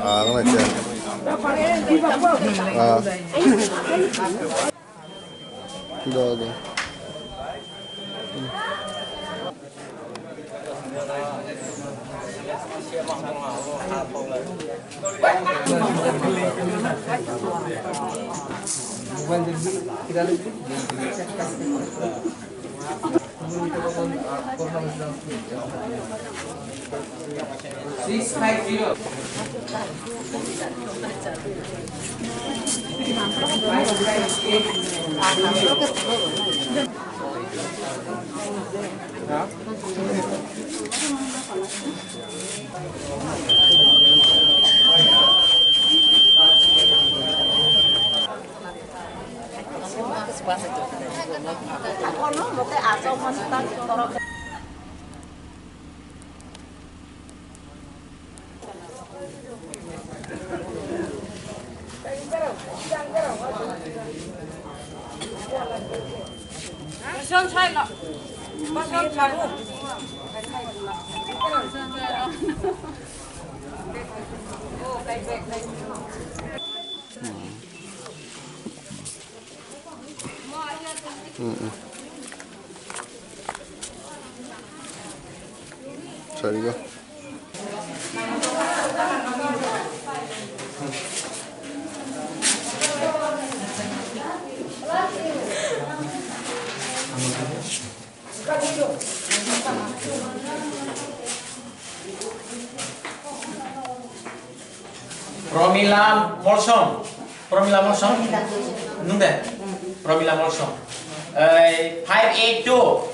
À, cái này chưa? À. Được rồi. Sorry, go. Promila Molson. Promila Molson. Nunggu. Promila Molson. 582.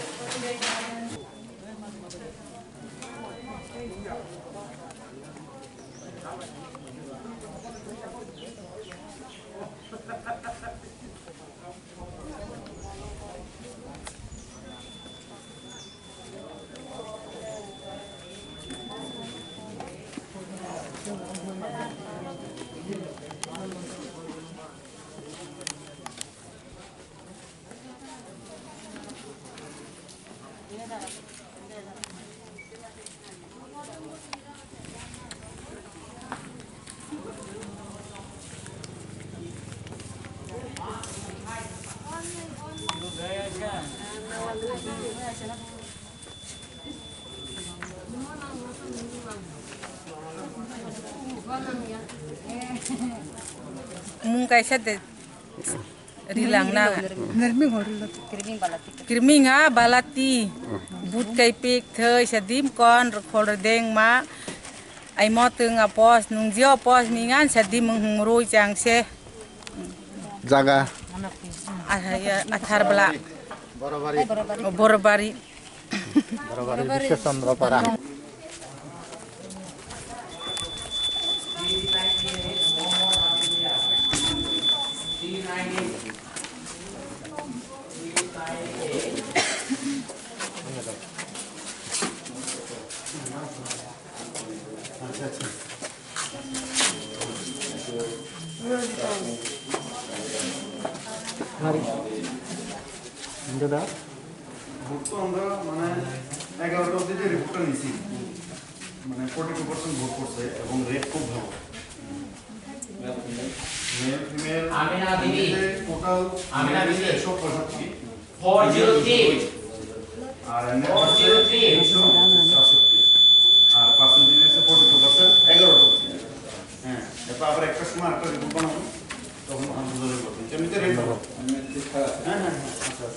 Mungkai sate rilang na kirming ha balati but kai pik thơi sadim con khol deng ma ai mo tung apos nung jio pos mingan sadim mengrui chang se Jaga. athar bala borobari Bisa Chandra para. Mari. Dadah. Vote তো আমরা মানে 11টা অবধি যে রিপোর্টটা নিছি মানে 42% ভোট করছে এবং রেট খুব ভালো মেল ফিমেল আমিনা দিদি টোটাল আমিনা দিদি 165 403 আর এমএল 467 আর পার্সেন্টেজ হচ্ছে 42% 11টা হ্যাঁ এরপর আবার একটা সময় একটা রিপোর্ট বানাবো তখন আন্দোলন করবেন এমনিতে রেট ভালো হ্যাঁ হ্যাঁ আচ্ছা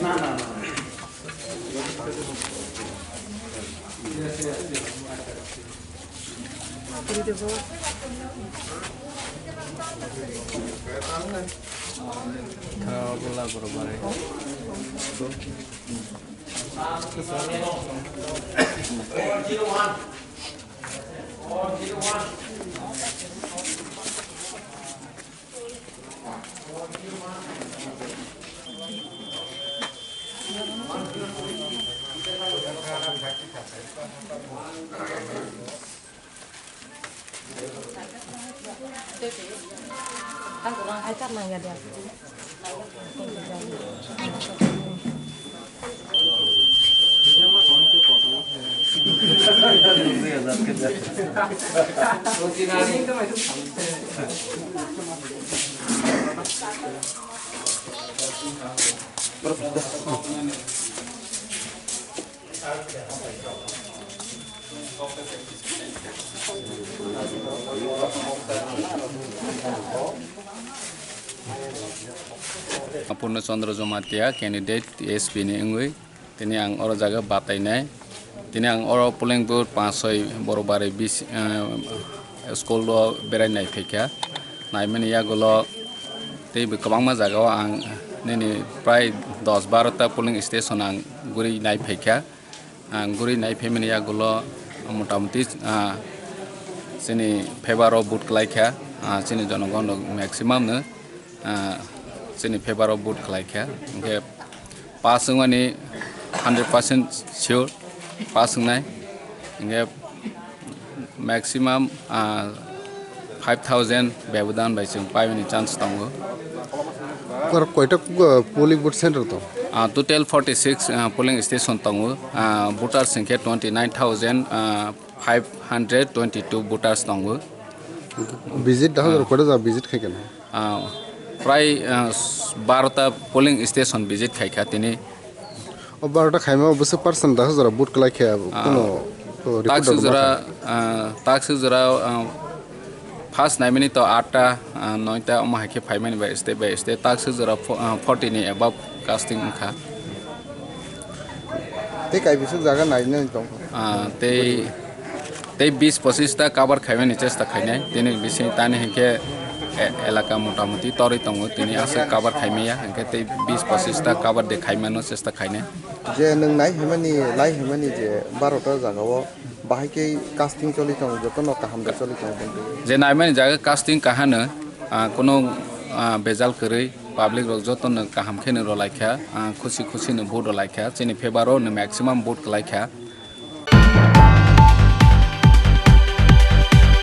না না না Kalau bola berubah. 401 Ai cắt này đẹp. Purna Chandra Jomatia, candidate ESP ni ngui, tini ang oro jaga batai nai, tini ang oro polling booth pasoi borobare bis school lo berai nai pekya, nai meni ya golo, tei bekabang ma jaga ang nini prai 10-12 ta polling station ang guri nai pekya, ang guri nai pe meni ya golo motamuti sini febaro boot kelaikya, sini jonogon maximum ne. Sini paper of boot like here. Okay, passing one 100% sure. Passing nai. Okay, maximum 5,000 bebudan by sing 5 any chance tongo. Quite a polling booth center though. Total 46 polling station tongo. Voters sinke 29,522 voters tongo. Visit the what is a visit taken? Prai 12 polling station visit khaikha tini About a time of a person that has a boot like a taxes first 9 minutes to 8 9 omahake 5 minutes by stay taxes 40 ni above casting kha take I visit Zaga 9 te 20-25 ta cover khaibani chesta khainai tini bisi tani heke elaka motamuti tori tongo tini ase cover khaimia heke te 20-25 ta cover de khaimano chesta khaine je nang nai hemani lai hemani je 12 ta jaga o bahai ke casting choli tong jotono kaham de choli tong je naimani jaga casting kahana kono bezal kari public rok jotono kaham khene ro laikha khushi khushi ne vote ro laikha chini febaro ne maximum vote laikha